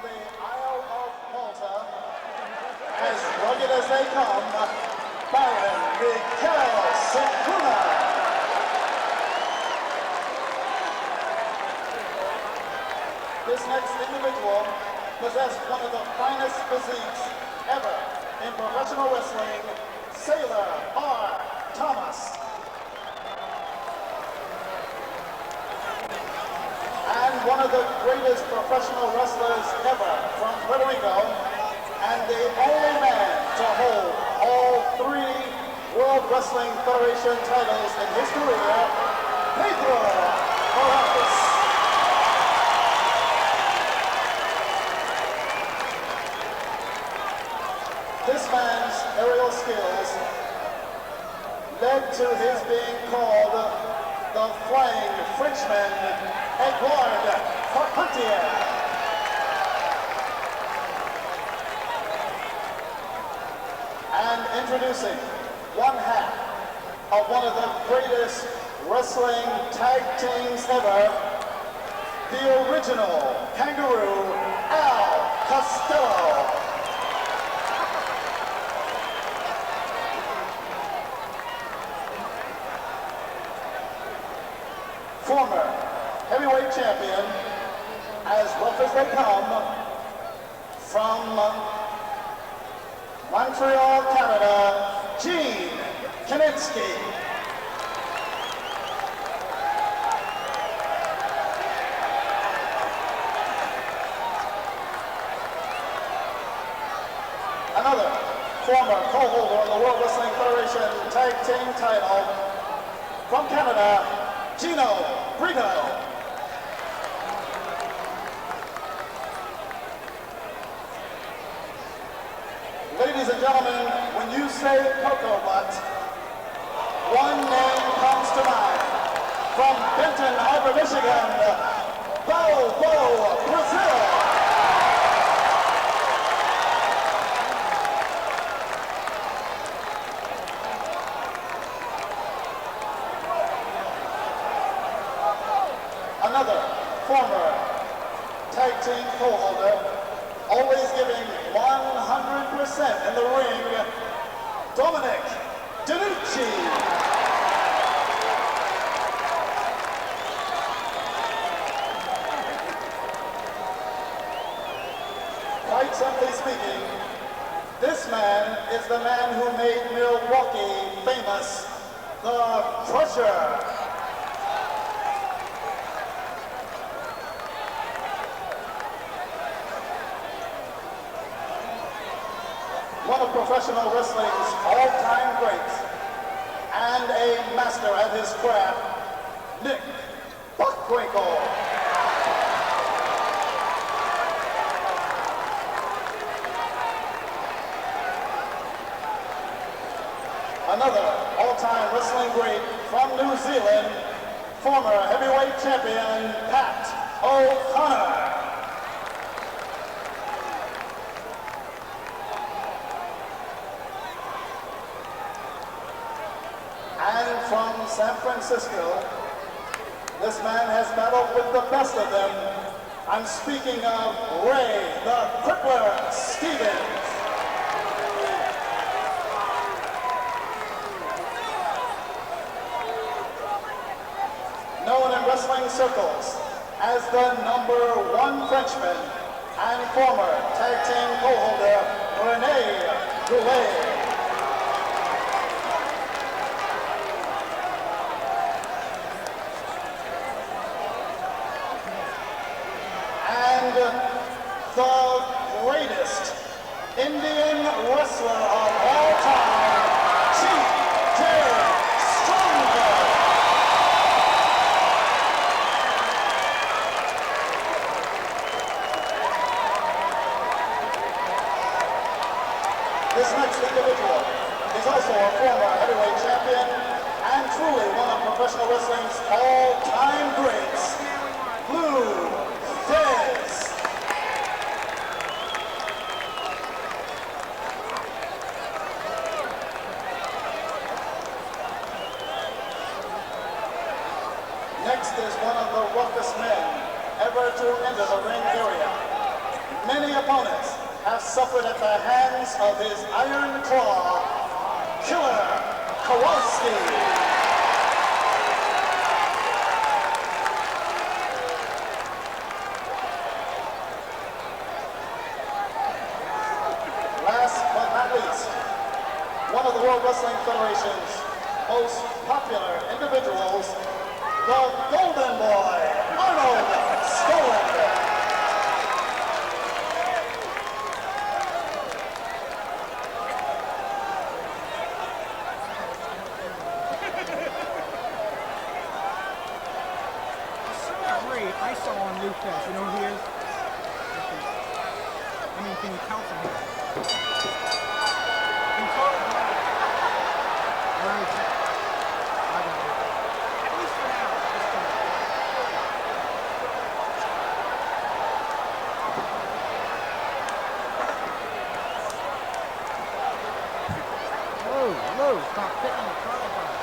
the Isle of Malta, as rugged as they come, Baron Miguel Cicluna. This next individual possessed one of the finest physiques ever in professional wrestling, Sailor R. Thomas. And one of the greatest professional wrestlers ever from Puerto Rico, and the only man to hold all 3 World Wrestling Federation titles in his career, Pedro Morales. This man's aerial skills led to his being called the Flying Frenchman, Edouard Carpentier. And introducing one half of one of the greatest wrestling tag teams ever, the original Kangaroo, Al Costello. Former heavyweight champion, as rough as they come, from Montreal, Canada, Gene Kiniski. Another former co-holder of the World Wrestling Federation Tag Team title, from Canada, Gino Brito. Ladies and gentlemen, when you say Cocoa Butt, one name comes to mind. From Benton Harbor, Michigan, Bobo Brazil. Another former tag team co-holder, always giving 100% in the ring, Dominic DeNucci. Quite simply speaking, this man is the man who made Milwaukee famous, the Crusher. One of professional wrestling's all-time greats, and a master at his craft, Nick Bockwinkel. Another all-time wrestling great from New Zealand, former heavyweight champion, Pat O'Connor. And from San Francisco, this man has battled with the best of them. I'm speaking of Ray the Crippler Stevens. Known in wrestling circles as the #1 Frenchman and former tag team co-holder, Rene Goulet. The greatest Indian wrestler of all time, Chief Jerry Strongbow. This next individual is also a former heavyweight champion and truly one of professional wrestling's all-time greats, Lou Thesz. Next is one of the roughest men ever to enter the ring area, many opponents have suffered at the hands of his Iron Claw, Killer Kowalski. Last but not least, one of the World Wrestling Federation's most popular individuals, the Golden Boy, Arnold Skaaland. I saw on Lucas, you know who he is? I mean, can you count from here? In total, right. I got it. At least for now. Whoa, stop hitting the throttle button.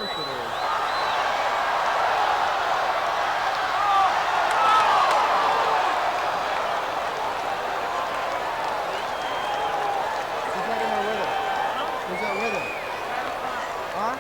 course it is. Who's that in there with him? Who's that with him? Huh?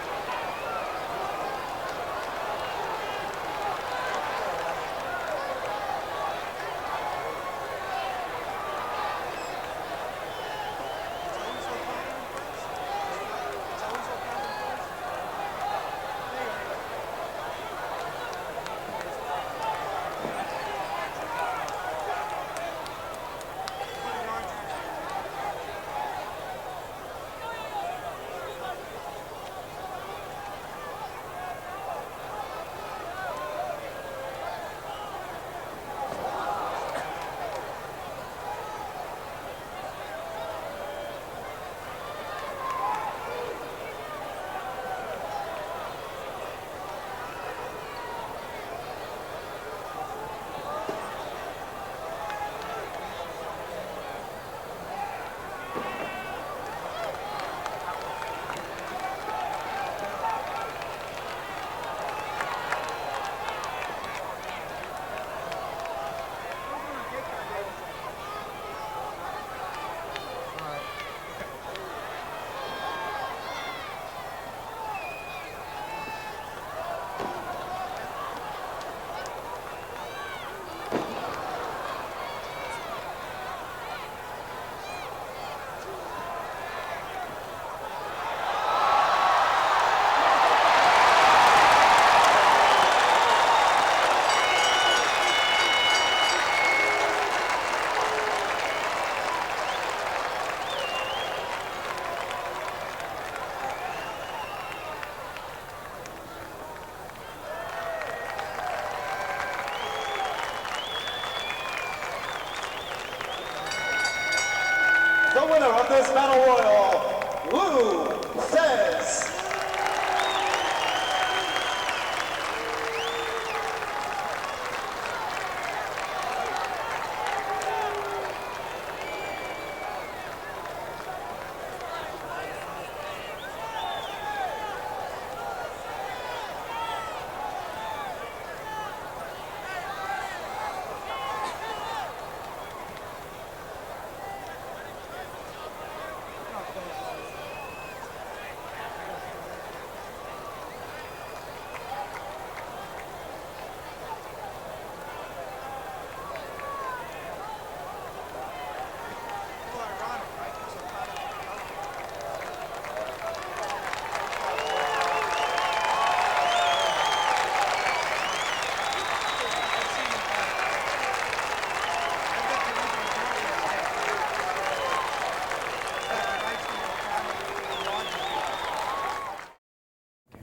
The winner of this battle royal, Lou says.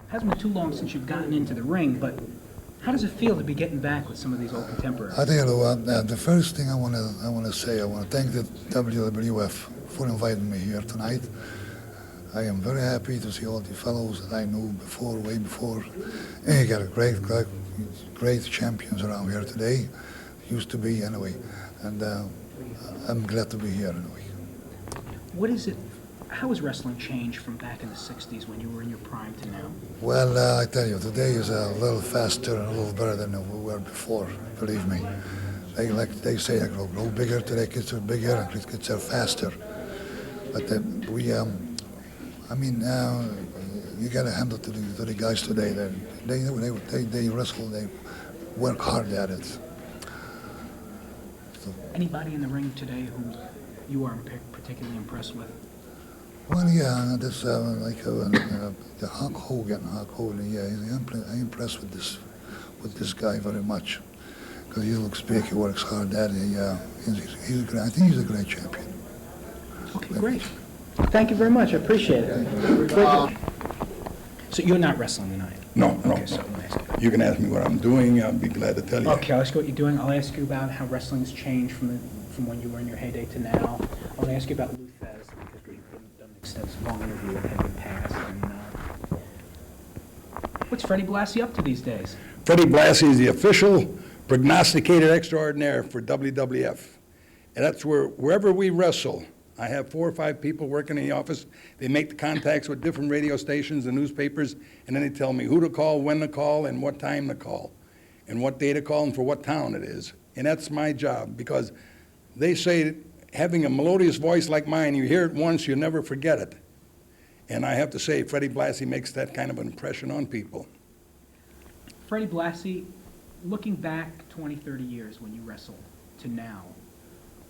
Hasn't been too long since you've gotten into the ring, but how does it feel to be getting back with some of these old contemporaries? I tell you what, the first thing I want to say, I want to thank the WWF for inviting me here tonight. I am very happy to see all the fellows that I knew before, way before. And you got a great champions around here today. Used to be anyway, and I'm glad to be here anyway. What is it? How has wrestling changed from back in the 60s when you were in your prime to now? Well, I tell you, today is a little faster and a little better than we were before, believe me. They say they grow bigger, today kids are bigger and kids are faster. But you got to handle to the guys today. They wrestle, they work hard at it. So, anybody in the ring today who you are particularly impressed with? Well, yeah, this the Hulk Hogan. Yeah, I'm impressed with this guy very much because he looks big. He works hard at it. I think he's a great champion. Okay, great. Thank you very much. I appreciate it. So you're not wrestling tonight? No. Okay, so You can ask me what I'm doing. I'll be glad to tell you. Okay, I'll ask you what you're doing. I'll ask you about how wrestling's changed from when you were in your heyday to now. I'll ask you about Lou Thesz because we've done an extensive long interview with him in the past. And what's Freddie Blassie up to these days? Freddie Blassie is the official prognosticator extraordinaire for WWF. And that's wherever we wrestle, I have 4 or 5 people working in the office. They make the contacts with different radio stations and newspapers, and then they tell me who to call, when to call, and what time to call, and what day to call, and for what town it is. And that's my job, because they say having a melodious voice like mine, you hear it once, you never forget it. And I have to say, Freddie Blassie makes that kind of an impression on people. Freddie Blassie, looking back 20, 30 years when you wrestled to now,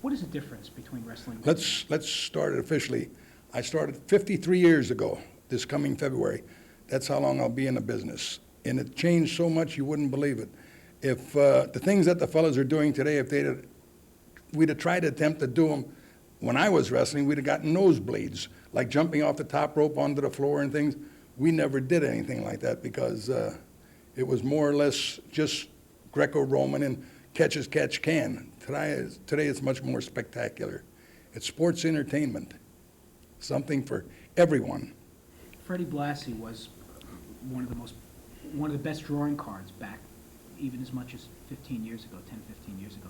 what is the difference between wrestling? Let's start it officially. I started 53 years ago, this coming February. That's how long I'll be in the business. And it changed so much you wouldn't believe it. If the things that the fellas are doing today, if we'd have tried to attempt to do them when I was wrestling, we'd have gotten nosebleeds, like jumping off the top rope onto the floor and things. We never did anything like that because it was more or less just Greco-Roman and catch as catch can. Today it's much more spectacular. It's sports entertainment, something for everyone. Freddie Blassie was one of the best drawing cards back even as much as 15 years ago, 10, 15 years ago.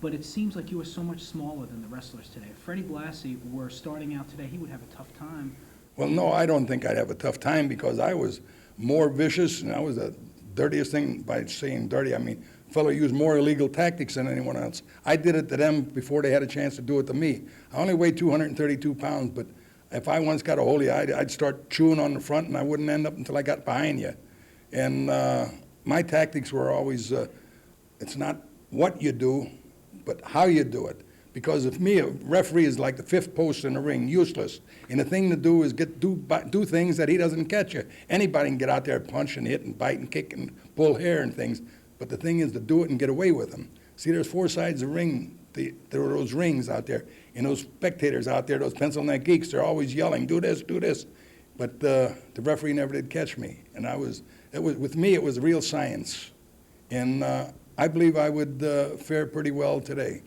But it seems like you were so much smaller than the wrestlers today. If Freddie Blassie were starting out today, he would have a tough time. Well, no, I don't think I'd have a tough time because I was more vicious, and I was the dirtiest thing. By saying dirty, I mean fellow used more illegal tactics than anyone else. I did it to them before they had a chance to do it to me. I only weighed 232 pounds, but if I once got a hold of you, I'd start chewing on the front, and I wouldn't end up until I got behind you. And my tactics were always, it's not what you do, but how you do it. Because if me, a referee is like the fifth post in the ring, useless. And the thing to do is do things that he doesn't catch you. Anybody can get out there, punch and hit and bite and kick and pull hair and things. But the thing is to do it and get away with them. See, there's 4 sides of the ring. There are those rings out there. And those spectators out there, those pencil neck geeks, they're always yelling, do this, do this. But the referee never did catch me. And with me, it was real science. And I believe I would fare pretty well today.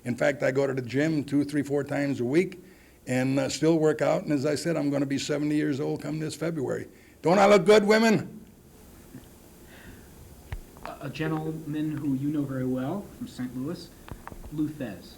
In fact, I go to the gym 2, 3, 4 times a week and still work out. And as I said, I'm going to be 70 years old come this February. Don't I look good, women? A gentleman who you know very well from St. Louis, Lou Thesz.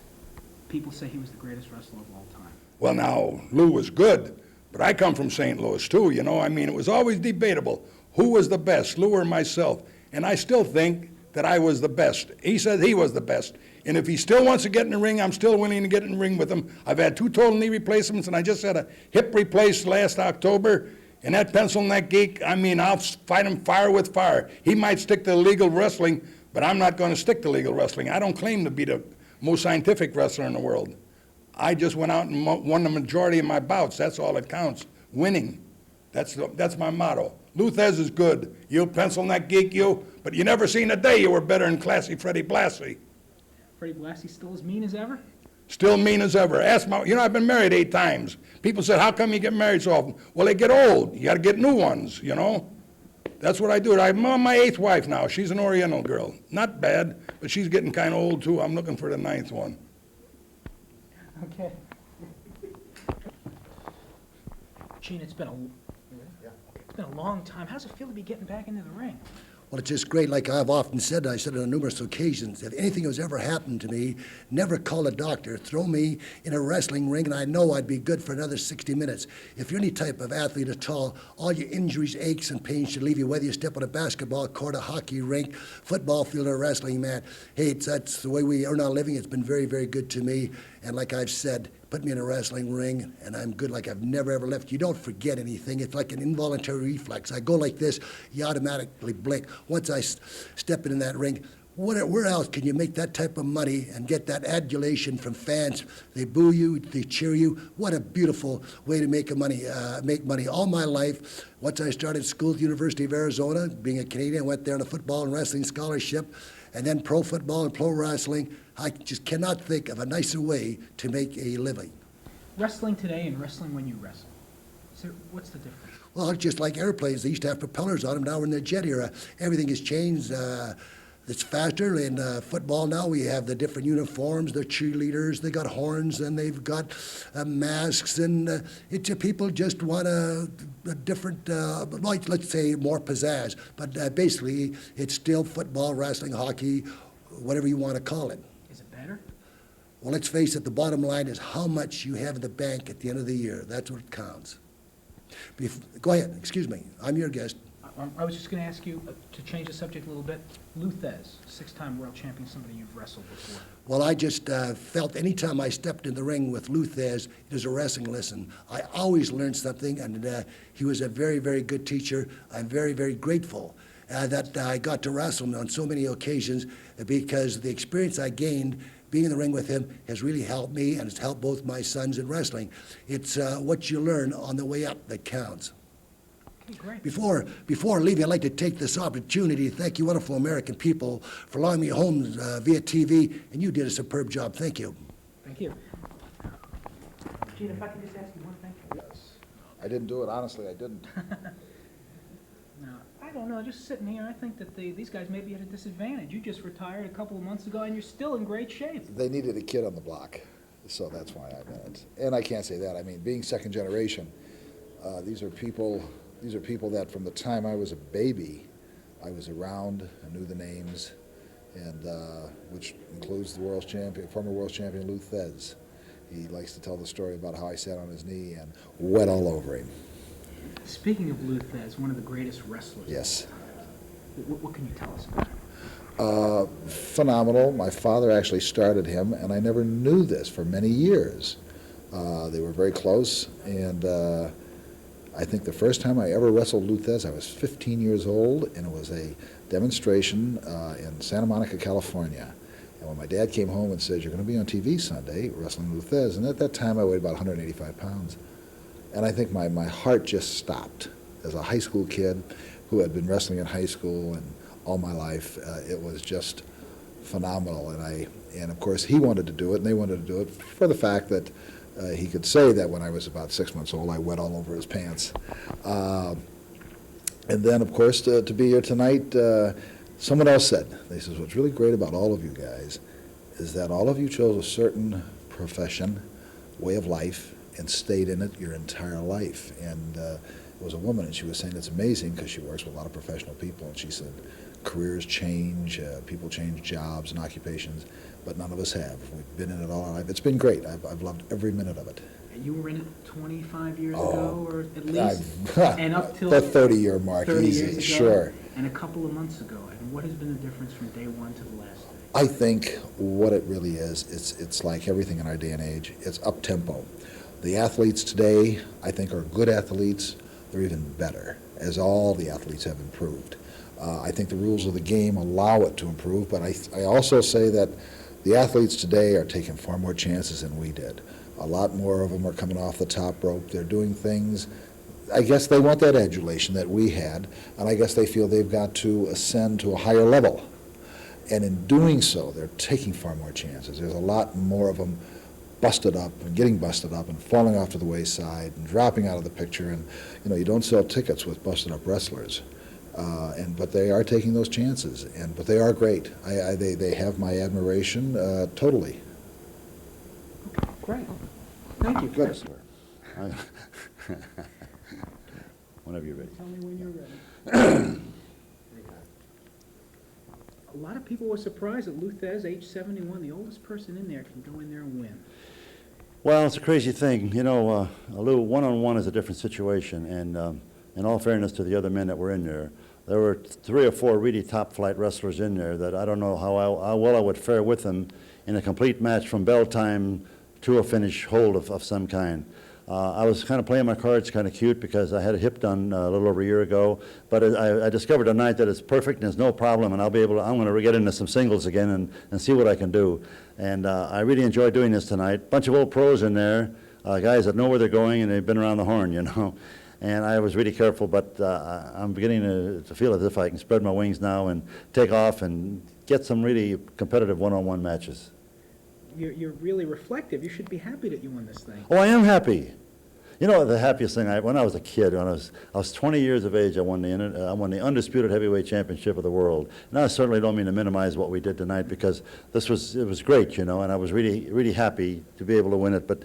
People say he was the greatest wrestler of all time. Well, now, Lou was good, but I come from St. Louis, too, you know. I mean, it was always debatable who was the best, Lou or myself. And I still think that I was the best. He said he was the best. And if he still wants to get in the ring, I'm still willing to get in the ring with him. I've had 2 total knee replacements, and I just had a hip replaced last October. And that pencil neck geek, I mean, I'll fight him fire with fire. He might stick to legal wrestling, but I'm not going to stick to legal wrestling. I don't claim to be the most scientific wrestler in the world. I just went out and won the majority of my bouts. That's all that counts, winning. That's my motto. Lou Thesz is good. You pencil neck geek, you, but you never seen a day you were better than classy Freddie Blassie. Freddie Blassie still as mean as ever? Still mean as ever. I've been married 8 times. People said, how come you get married so often? Well, they get old. You got to get new ones, you know. That's what I do. I'm on my 8th wife now. She's an Oriental girl. Not bad, but she's getting kind of old, too. I'm looking for the 9th one. Okay. Gene, it's been a long time. How's it feel to be getting back into the ring? Well, it's just great. Like I've often said, I said it on numerous occasions, if anything has ever happened to me, never call a doctor. Throw me in a wrestling ring, and I know I'd be good for another 60 minutes. If you're any type of athlete at all your injuries, aches, and pains should leave you, whether you step on a basketball court, a hockey rink, football field, or a wrestling mat. Hey, that's the way we earn our living. It's been very, very good to me. And like I've said, put me in a wrestling ring, and I'm good like I've never, ever left. You don't forget anything. It's like an involuntary reflex. I go like this, you automatically blink. Once I step in that ring, where else can you make that type of money and get that adulation from fans? They boo you, they cheer you. What a beautiful way to make money. All my life, once I started school at the University of Arizona, being a Canadian, I went there on a football and wrestling scholarship, and then pro football and pro wrestling. I just cannot think of a nicer way to make a living. Wrestling today and wrestling when you wrestle. So what's the difference? Well, it's just like airplanes. They used to have propellers on them. Now we're in the jet era. Everything has changed. It's faster. In football now, we have the different uniforms, the cheerleaders, they got horns, and they've got masks, and people just want a different, let's say more pizzazz. But basically, it's still football, wrestling, hockey, whatever you want to call it. Is it better? Well, let's face it, the bottom line is how much you have in the bank at the end of the year. That's what counts. Go ahead, excuse me, I'm your guest. I was just going to ask you to change the subject a little bit. Lou Thez, 6-time world champion, somebody you've wrestled before. Well, I just felt anytime I stepped in the ring with Lou Thez, it was a wrestling lesson. I always learned something, and he was a very, very good teacher. I'm very, very grateful that I got to wrestle him on so many occasions because the experience I gained being in the ring with him has really helped me, and it's helped both my sons in wrestling. It's what you learn on the way up that counts. Great. Before leaving, I'd like to take this opportunity to thank you wonderful American people for allowing me home via TV, and you did a superb job. Thank you. Thank you. Gene, if I could just ask you one thing. Yes. I didn't do it, honestly, I didn't. No, I don't know, just sitting here, I think that these guys may be at a disadvantage. You just retired a couple of months ago, and you're still in great shape. They needed a kid on the block, so that's why I'm in it. And I can't say that. I mean, being second generation, these are people that from the time I was a baby, I was around, I knew the names, and which includes the world champion, former world champion Lou Thez. He likes to tell the story about how I sat on his knee and wet all over him. Speaking of Lou Thez, one of the greatest wrestlers. Yes. What can you tell us about him? Phenomenal. My father actually started him, and I never knew this for many years. They were very close, and I think the first time I ever wrestled Lou Thez, I was 15 years old, and it was a demonstration in Santa Monica, California. And when my dad came home and said, "You're going to be on TV Sunday wrestling Lou Thez," and at that time I weighed about 185 pounds. And I think my heart just stopped. As a high school kid who had been wrestling in high school and all my life, it was just phenomenal. And of course he wanted to do it, and they wanted to do it for the fact that he could say that when I was about 6 months old, I wet all over his pants. And then, of course, to be here tonight, someone else said, they says, what's really great about all of you guys is that all of you chose a certain profession, way of life, and stayed in it your entire life. And it was a woman, and she was saying it's amazing because she works with a lot of professional people, and she said careers change, people change jobs and occupations, but none of us have. We've been in it all our life. It's been great. I've loved every minute of it. And you were in it 25 years ago, or at least? And up till the 30-year mark, 30 easy, years ago, sure. And a couple of months ago. And what has been the difference from day one to the last day? I think what it really is, it's like everything in our day and age. It's up-tempo. The athletes today, I think, are good athletes. They're even better, as all the athletes have improved. I think the rules of the game allow it to improve, but I also say that the athletes today are taking far more chances than we did. A lot more of them are coming off the top rope. They're doing things, I guess they want that adulation that we had, and I guess they feel they've got to ascend to a higher level. And in doing so, they're taking far more chances. There's a lot more of them busted up and getting busted up and falling off to the wayside and dropping out of the picture. And you don't sell tickets with busted up wrestlers, but they are taking those chances. But they are great. They have my admiration totally. Okay, great. Thank you. Good. Whenever you're ready. Tell me when you're ready. A lot of people were surprised that Lou Thez, age 71, the oldest person in there, can go in there and win. Well, it's a crazy thing. Lou, one-on-one is a different situation, and in all fairness to the other men that were in there were 3 or 4 really top-flight wrestlers in there that I don't know how well I would fare with them in a complete match from bell time to a finish hold of some kind. I was kind of playing my cards kind of cute because I had a hip done a little over a year ago, but I discovered tonight that it's perfect and there's no problem, and I'm going to get into some singles again and see what I can do. And I really enjoyed doing this tonight. Bunch of old pros in there, guys that know where they're going and they've been around the horn, And I was really careful, but I'm beginning to feel as if I can spread my wings now and take off and get some really competitive one-on-one matches. You're really reflective. You should be happy that you won this thing. Oh, I am happy. The happiest thing, when I was a kid, when I was 20 years of age, I won the undisputed heavyweight championship of the world. And I certainly don't mean to minimize what we did tonight because it was great, and I was really, really happy to be able to win it. But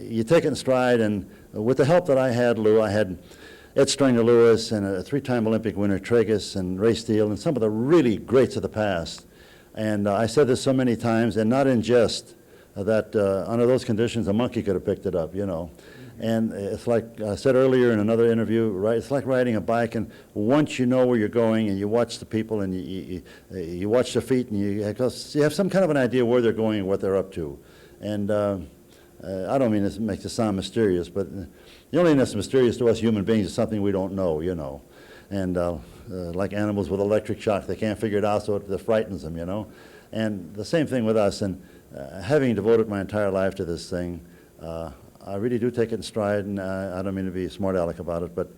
you take it in stride, and with the help that I had, Lou, I had Ed Stringer Lewis and a 3-time Olympic winner, Tragus and Ray Steele, and some of the really greats of the past. And I said this so many times, and not in jest, that under those conditions, a monkey could have picked it up, you know. And it's like I said earlier in another interview, right? It's like riding a bike, and once you know where you're going, and you watch the people, and you watch their feet, and you have some kind of an idea where they're going and what they're up to. And I don't mean this makes it sound mysterious, but the only thing that's mysterious to us human beings is something we don't know, you know. And like animals with electric shock, they can't figure it out, so it frightens them, you know. And the same thing with us. And having devoted my entire life to this thing, I really do take it in stride, and I don't mean to be a smart aleck about it, but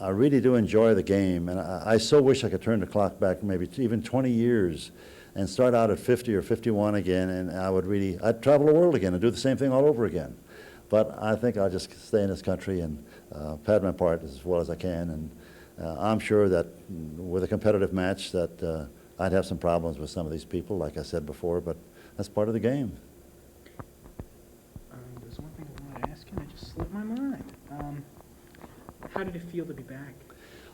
I really do enjoy the game. And I so wish I could turn the clock back maybe even 20 years and start out at 50 or 51 again, and I'd travel the world again and do the same thing all over again. But I think I'll just stay in this country and pad my part as well as I can. And I'm sure that with a competitive match that I'd have some problems with some of these people, like I said before, but that's part of the game. There's one thing I wanted to ask you, and it just slipped my mind. How did it feel to be back?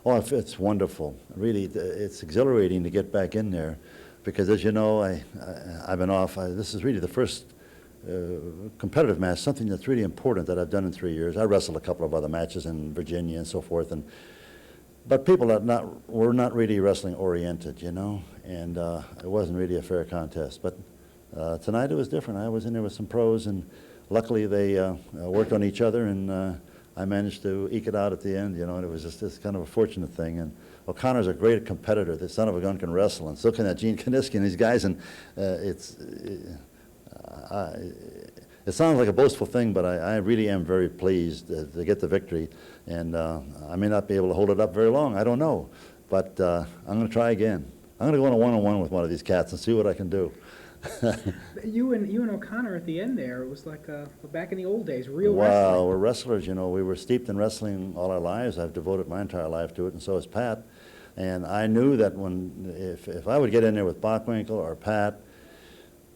Oh, it's wonderful. Really, it's exhilarating to get back in there, because as you know, I've been off. This is really the first competitive match, something that's really important that I've done in 3 years. I wrestled a couple of other matches in Virginia and so forth, but people were not really wrestling oriented, you know, and it wasn't really a fair contest. But tonight it was different. I was in there with some pros, and luckily they worked on each other, and I managed to eke it out at the end, you know, and it was just this kind of a fortunate thing. And O'Connor's a great competitor. The son of a gun can wrestle, and so can that Gene Kaniski and these guys. And it sounds like a boastful thing, but I really am very pleased to get the victory. And I may not be able to hold it up very long. I don't know. But I'm going to try again. I'm going to go on a one-on-one with one of these cats and see what I can do. You and O'Connor at the end there, it was like back in the old days, real Well, wrestling. we're wrestlers, you know. We were steeped in wrestling all our lives. I've devoted my entire life to it, and so has Pat. And I knew that if I would get in there with Bockwinkel or Pat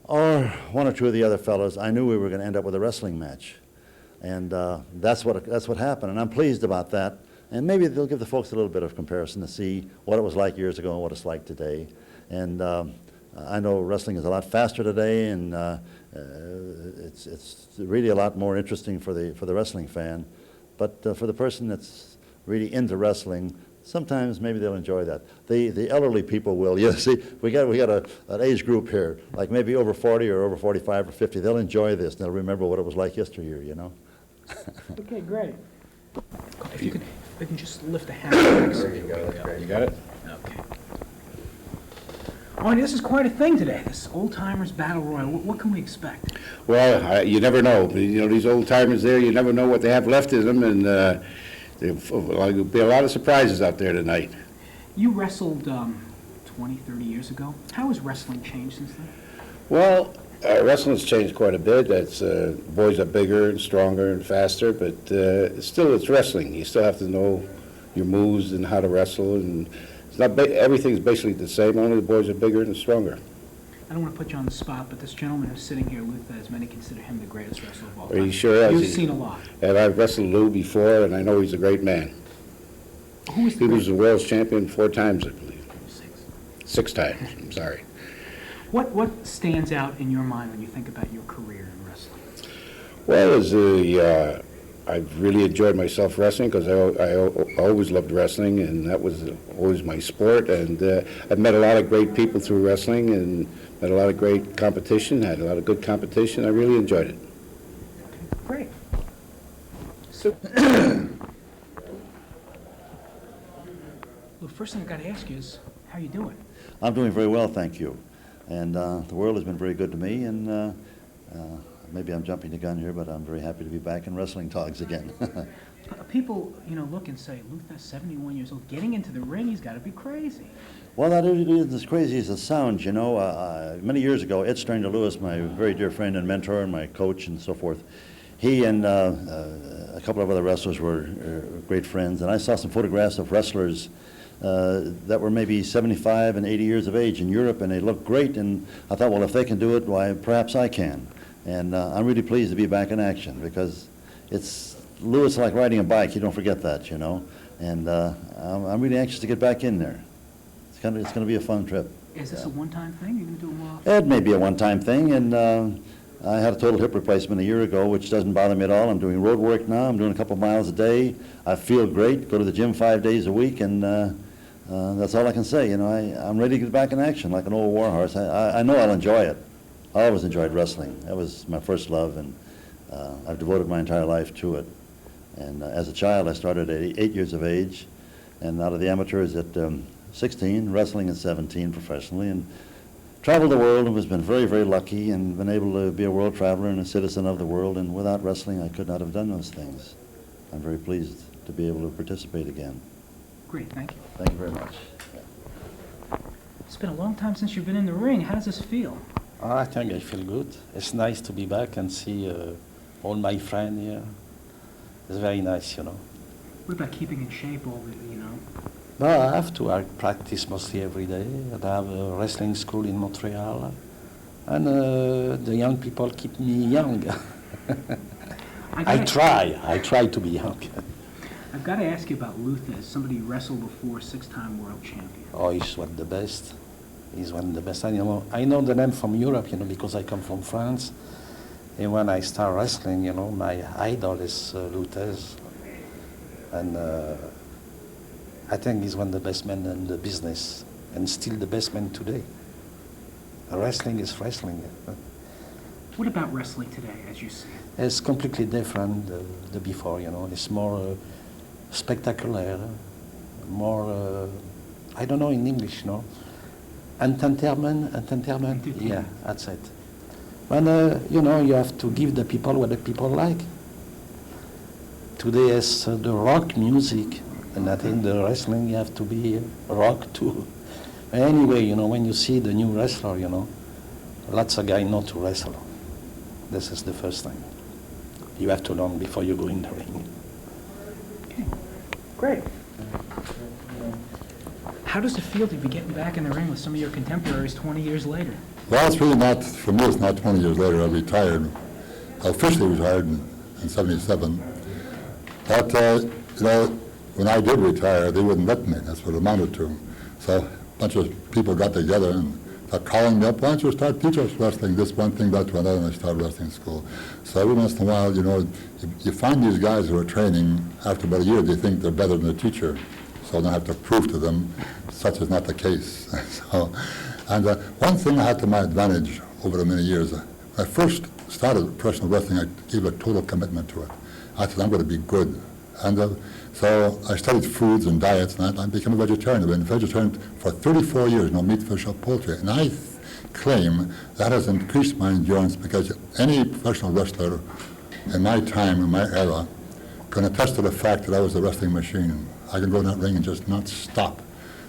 or one or two of the other fellows, I knew we were going to end up with a wrestling match. And that's what happened, and I'm pleased about that. And maybe they'll give the folks a little bit of comparison to see what it was like years ago and what it's like today. And I know wrestling is a lot faster today, and it's really a lot more interesting for the wrestling fan. But for the person that's really into wrestling, sometimes maybe they'll enjoy that. The elderly people will. You see, we got an age group here, like maybe over 40 or over 45 or 50. They'll enjoy this, and they'll remember what it was like yesteryear, you know. Okay, great. If you can just lift the hammer. There you go, that's great. You got it? Okay. Arnie, this is quite a thing today, this Old-Timers Battle Royal. What can we expect? Well, you never know. You know, these old timers there, you never know what they have left in them, and there'll be a lot of surprises out there tonight. You wrestled 20, 30 years ago. How has wrestling changed since then? Well, wrestling's changed quite a bit. Boys are bigger and stronger and faster, but still it's wrestling. You still have to know your moves and how to wrestle, and it's not everything's basically the same, only the boys are bigger and stronger. I don't want to put you on the spot, but this gentleman who's sitting here, Luthez, many consider him the greatest wrestler of all time. He sure has. You've seen a lot. And I've wrestled Lou before, and I know he's a great man. Who is He was the world's champion 4 times, I believe. 6 times, I'm sorry. What stands out in your mind when you think about your career in wrestling? Well, I've really enjoyed myself wrestling because I always loved wrestling, and that was always my sport. And I've met a lot of great people through wrestling and met a lot of great competition, had a lot of good competition. I really enjoyed it. Great. So, the first thing I've got to ask you is, how are you doing? I'm doing very well, thank you. And the world has been very good to me, and maybe I'm jumping the gun here, but I'm very happy to be back in wrestling togs again. People, look and say, Luthez, 71 years old, getting into the ring, he's got to be crazy. Well, that isn't as crazy as it sounds, you know. Many years ago, Ed Stranger Lewis, my very dear friend and mentor and my coach and so forth, he and a couple of other wrestlers were great friends, and I saw some photographs of wrestlers that were maybe 75 and 80 years of age in Europe, and they looked great, and I thought, well, if they can do it, why, perhaps I can. And I'm really pleased to be back in action, because it's Lewis like riding a bike. You don't forget that, you know. And I'm really anxious to get back in there. It's going to be a fun trip. Is this a one-time thing? You're going to do it more often? It may be a one-time thing, and I had a total hip replacement a year ago, which doesn't bother me at all. I'm doing road work now. I'm doing a couple miles a day. I feel great. Go to the gym 5 days a week, and that's all I can say. You know, I'm ready to get back in action like an old war horse. I know I'll enjoy it. I always enjoyed wrestling. That was my first love, and I've devoted my entire life to it. And as a child, I started at 8 years of age, and out of the amateurs at 16, wrestling at 17 professionally, and traveled the world and has been very, very lucky and been able to be a world traveler and a citizen of the world, and without wrestling I could not have done those things. I'm very pleased to be able to participate again. Great, thank you. Thank you very much. It's been a long time since you've been in the ring. How does this feel? I think I feel good. It's nice to be back and see all my friends here. It's very nice, you know. What about keeping in shape all the, you know? No, I have to. I practice mostly every day. And I have a wrestling school in Montreal. And the young people keep me young. I try to be young. I've got to ask you about Luther. Somebody who wrestled before, 6-time world champion. Oh, he's one of the best. He's one of the best. I know the name from Europe, you know, because I come from France. And when I start wrestling, you know, my idol is Luther. And I think he's one of the best men in the business, and still the best man today. Wrestling is wrestling. What about wrestling today, as you see it? It's completely different the before, you know. It's more spectacular, more, I don't know in English, you know. Entertainment? Yeah, that's it. But, you know, you have to give the people what the people like. Today is the rock music, and I think the wrestling, you have to be rock too. Anyway, you know, when you see the new wrestler, you know, lots of guys know to wrestle. This is the first thing. You have to learn before you go in the ring. Okay, great. How does it feel to be getting back in the ring with some of your contemporaries 20 years later? Well, it's really not, for me, it's not 20 years later. I retired, officially retired in 77. But, you know, when I did retire, they wouldn't let me. That's what it amounted to. So a bunch of people got together and started calling me up, why don't you start teaching us wrestling, this one thing, that to another, and I started wrestling school. So every once in a while, you know, you find these guys who are training, after about a year, they think they're better than the teacher. So I have to prove to them such is not the case. So, and one thing I had to my advantage over the many years, when I first started professional wrestling, I gave a total commitment to it. I said, I'm going to be good. And so I studied foods and diets, and I became a vegetarian. I've been a vegetarian for 34 years, no meat, fish, or poultry. And I claim that has increased my endurance, because any professional wrestler in my time, in my era, can attest to the fact that I was a wrestling machine. I can go in that ring and just not stop.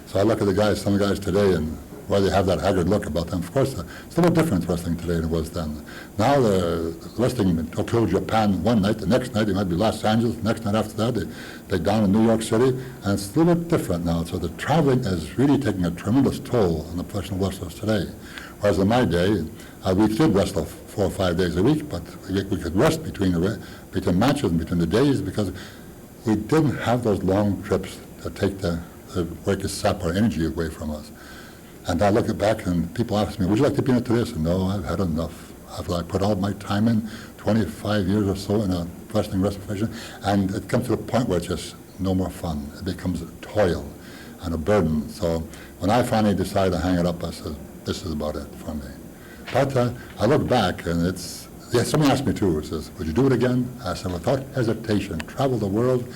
So I look at the guys, some guys today, and why they have that haggard look about them. Of course, it's a little different wrestling today than it was then. Now the wrestling told Japan one night, the next night it might be Los Angeles, the next night after that they're down in New York City, and it's a little bit different now. So the traveling is really taking a tremendous toll on the professional wrestlers today. Whereas in my day, we did wrestle 4 or 5 days a week, but we could rest between matches and between the days, because we didn't have those long trips that take the work to sap our energy away from us. And I look back and people ask me, would you like to be into this? And no, I've had enough. I've put all my time in, 25 years or so in a wrestling profession, and it comes to a point where it's just no more fun. It becomes a toil and a burden. So when I finally decided to hang it up, I said, this is about it for me. But I look back and it's, yeah, someone asked me too, it says, would you do it again? I said, without hesitation, travel the world,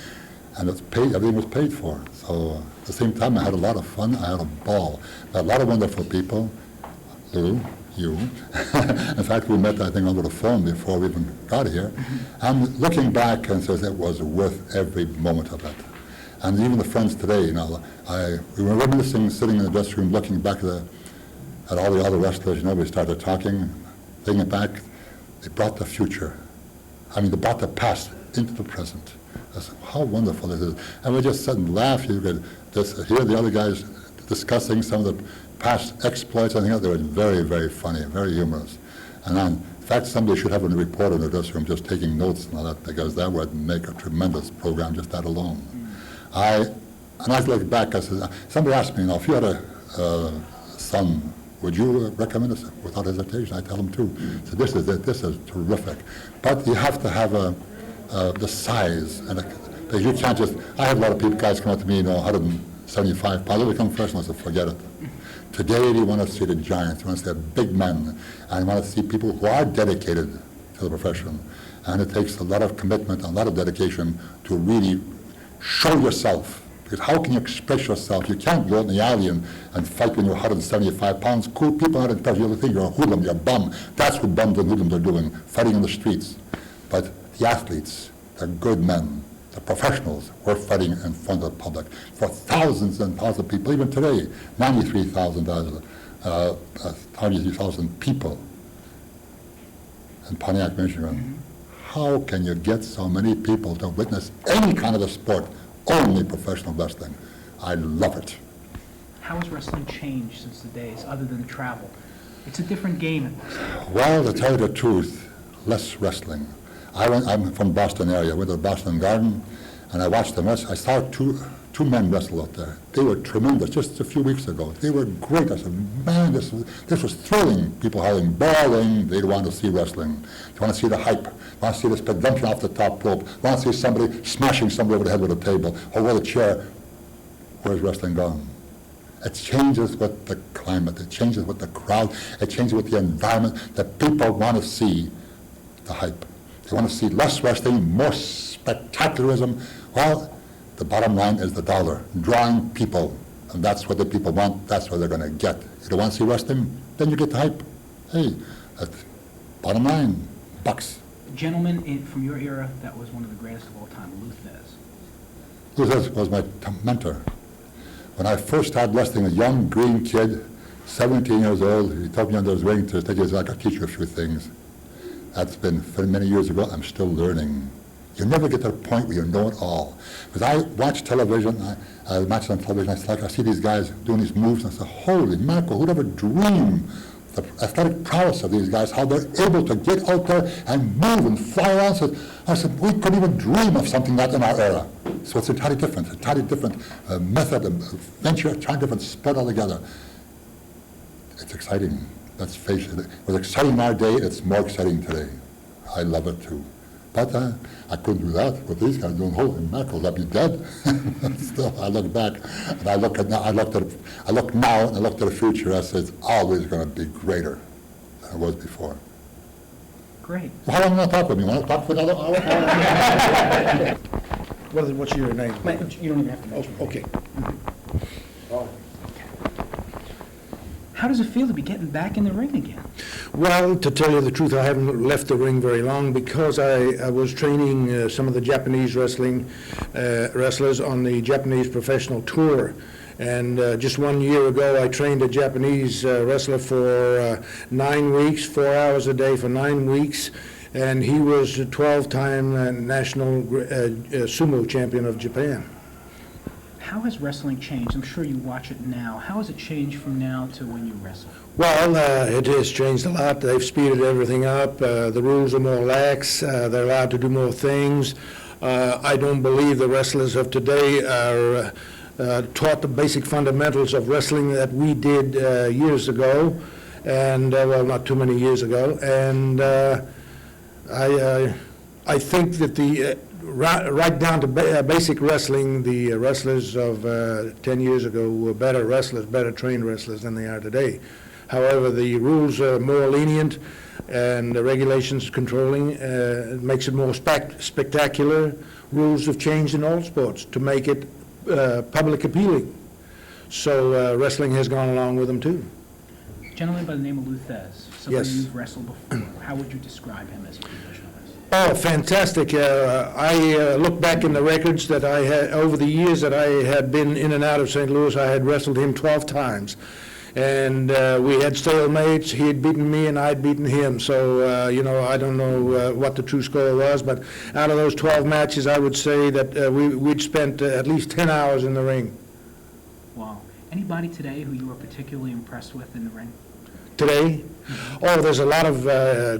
and it's paid, everything was paid for. So at the same time, I had a lot of fun, I had a ball. Met a lot of wonderful people, Lou, you. In fact, we met, I think, over the phone before we even got here. And looking back, and says it was worth every moment of it. And even the friends today, you know, we were reminiscing, sitting in the dressing room, looking back at all the other wrestlers, you know, we started talking, thinking back, they brought the future. I mean, they brought the past into the present. That's how wonderful it is. And we just sit and laugh. You could just hear the other guys discussing some of the past exploits. I think they were very, very funny, very humorous. And in fact, somebody should have a report in the dressing room just taking notes and all that, because that would make a tremendous program, just that alone. And I look back, I said, somebody asked me, you know, if you had son, would you recommend this? Without hesitation, I tell him too. So this is it. This is terrific. But you have to have the size, and because you can't just. I have a lot of people, guys come up to me, 175 pounds. They become professionals, so forget it. Today, you want to see the giants. You want to see the big men, and you want to see people who are dedicated to the profession. And it takes a lot of commitment, a lot of dedication to really show yourself. Because how can you express yourself? You can't go out in the alley and fight when you're 175 pounds. Cool people aren't impressed. You think you're a hoodlum, you're a bum. That's what bums and hoodlums are doing, fighting in the streets. But the athletes, the good men, the professionals, we're fighting in front of the public for thousands and thousands of people. Even today, 93,000 people in Pontiac, Michigan. How can you get so many people to witness any kind of a sport? Only professional wrestling. I love it. How has wrestling changed since the days, other than travel? It's a different game. Well, to tell you the truth, less wrestling. I'm from Boston area. I went to the Boston Garden, and I watched them wrestle. I saw two men wrestle out there. They were tremendous just a few weeks ago. They were great. I said, man, this was thrilling. People hollering, bawling. They want to see wrestling. They want to see the hype. They want to see this jumping off the top rope. They want to see somebody smashing somebody over the head with a table or with a chair. Where's wrestling gone? It changes with the climate. It changes with the crowd. It changes with the environment. That people want to see the hype. They want to see less wrestling, more spectacularism. Well, the bottom line is the dollar, drawing people, and that's what the people want. That's what they're going to get. You don't want to see wrestling, then you get the hype. Hey, that's bottom line, bucks. Gentleman from your era, that was one of the greatest of all time, Lou Lou was my mentor. When I first started wrestling, a young green kid, 17 years old, he took me under his wing to take his, I could teach you a few things. That's been many years ago. I'm still learning. You never get to the point where you know it all. Because I watch television, I watch on television, I see these guys doing these moves, and I say, holy mackerel, who'd ever dream the athletic prowess of these guys, how they're able to get out there and move and fly around. So I said, we couldn't even dream of something like that in our era. So it's entirely different method, venture, entirely different sport altogether. It's exciting, let's face it. It was exciting in our day, it's more exciting today. I love it too. But I couldn't do that with these guys doing holy mackerel. I'd be dead. Still, I look back and I look now and I look to the future. I say it's always going to be greater than it was before. Great. Well, how long am I going to talk with you? Want to talk for another hour? What's your name? You don't even have to mention. Okay. How does it feel to be getting back in the ring again? Well, to tell you the truth, I haven't left the ring very long because I was training some of the Japanese wrestlers on the Japanese professional tour. And just 1 year ago, I trained a Japanese wrestler for 9 weeks, 4 hours a day for 9 weeks. And he was a 12-time national sumo champion of Japan. How has wrestling changed? I'm sure you watch it now. How has it changed from now to when you wrestle? Well, it has changed a lot. They've speeded everything up. The rules are more lax. They're allowed to do more things. I don't believe the wrestlers of today are taught the basic fundamentals of wrestling that we did years ago, and well, not too many years ago. And I think that the right down to basic wrestling, the wrestlers of 10 years ago were better wrestlers, better trained wrestlers than they are today. However, the rules are more lenient and the regulations controlling makes it more spectacular. Rules have changed in all sports to make it public appealing. So wrestling has gone along with them too. A gentleman by the name of Lou Thez, somebody Yes. you've wrestled before. How would you describe him as a professional wrestler? Oh, fantastic. I look back in the records that I had, over the years that I had been in and out of St. Louis, I had wrestled him 12 times. And we had stalemates. He had beaten me and I'd beaten him. So, I don't know what the true score was, but out of those 12 matches, I would say that we'd spent at least 10 hours in the ring. Wow. Anybody today who you were particularly impressed with in the ring? Today? Oh, there's a lot of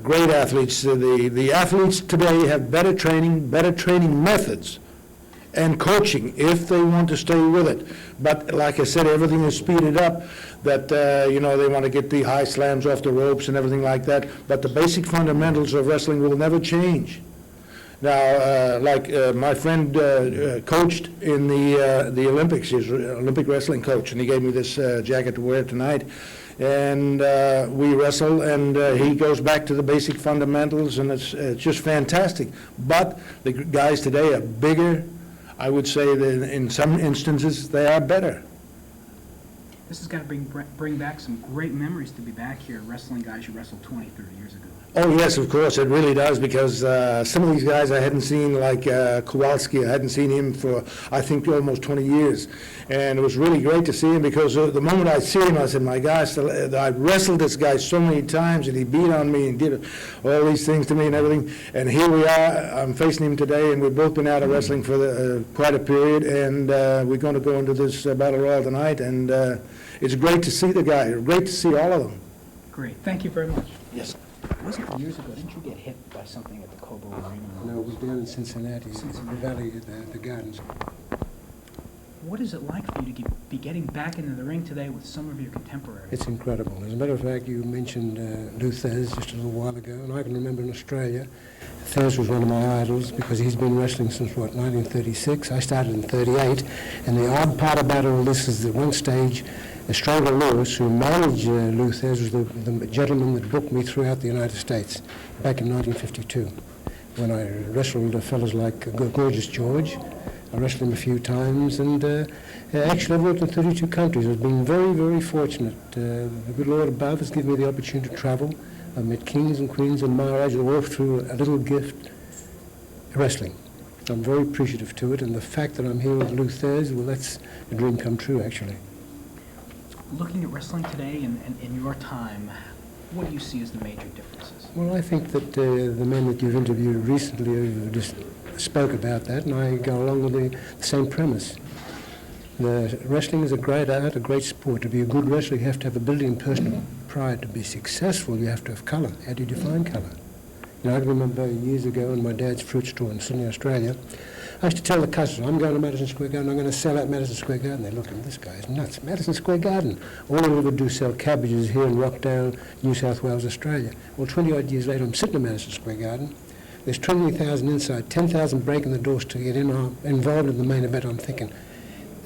great athletes. The athletes today have better training methods, and coaching, if they want to stay with it. But like I said, everything is speeded up, that, they want to get the high slams off the ropes and everything like that, but the basic fundamentals of wrestling will never change. Now, my friend coached in the Olympics, he's an Olympic wrestling coach, and he gave me this jacket to wear tonight. And we wrestle, and he goes back to the basic fundamentals, and it's just fantastic. But the guys today are bigger. I would say that in some instances, they are better. This has got to bring back some great memories to be back here wrestling guys you wrestled 20, 30 years ago. Oh, yes, of course, it really does, because some of these guys I hadn't seen, like Kowalski, I hadn't seen him for, I think, almost 20 years. And it was really great to see him, because the moment I see him, I said, my gosh, I wrestled this guy so many times, and he beat on me and did all these things to me and everything. And here we are, I'm facing him today, and we've both been out of wrestling for quite a period, and we're going to go into this battle royal tonight, and it's great to see the guy, great to see all of them. Great, thank you very much. Yes. Wasn't it years ago, didn't you get hit by something at the Cobo Arena? No, it was down in Cincinnati, in the valley, the gardens. What is it like for you to be getting back into the ring today with some of your contemporaries? It's incredible. As a matter of fact, you mentioned Lou Thez just a little while ago, and I can remember in Australia, Thez was one of my idols because he's been wrestling since, 1936. I started in 38, and the odd part about all this is that one stage, Stronger Lewis, who managed Lou Thez, was the gentleman that booked me throughout the United States back in 1952, when I wrestled fellas like Gorgeous George. I wrestled him a few times, and actually I've worked in 32 countries. I've been very, very fortunate. The good Lord above has given me the opportunity to travel. I've met kings and queens and maharajas all through a little gift, wrestling. I'm very appreciative to it, and the fact that I'm here with Lou Thez, well, that's a dream come true, actually. Looking at wrestling today and in your time, what do you see as the major differences? Well, I think that the men that you've interviewed recently have just spoke about that, and I go along with the same premise. The wrestling is a great art, a great sport. To be a good wrestler, you have to have ability and personal pride. To be successful, you have to have colour. How do you define colour? I remember years ago in my dad's fruit store in Sydney, Australia, I used to tell the customers, I'm going to Madison Square Garden, I'm going to sell out Madison Square Garden. They look at me, this guy's nuts. Madison Square Garden. All I would do is sell cabbages here in Rockdale, New South Wales, Australia. Well, 20-odd years later, I'm sitting in Madison Square Garden. There's 20,000 inside, 10,000 breaking the doors to get in. I'm involved in the main event. I'm thinking,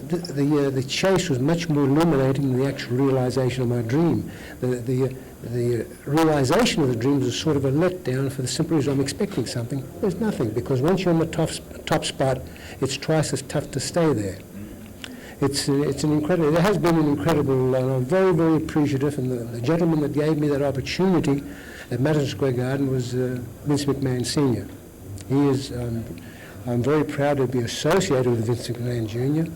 the chase was much more illuminating than the actual realization of my dream. The realization of the dream was a sort of a letdown for the simple reason I'm expecting something. There's nothing, because once you're on the top spot, it's twice as tough to stay there. It's an incredible, it has been an incredible, and I'm very, very appreciative, and the gentleman that gave me that opportunity at Madison Square Garden was Vince McMahon Sr. He is, I'm very proud to be associated with Vince McMahon Jr.,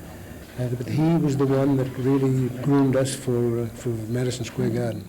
but he was the one that really groomed us for Madison Square Garden.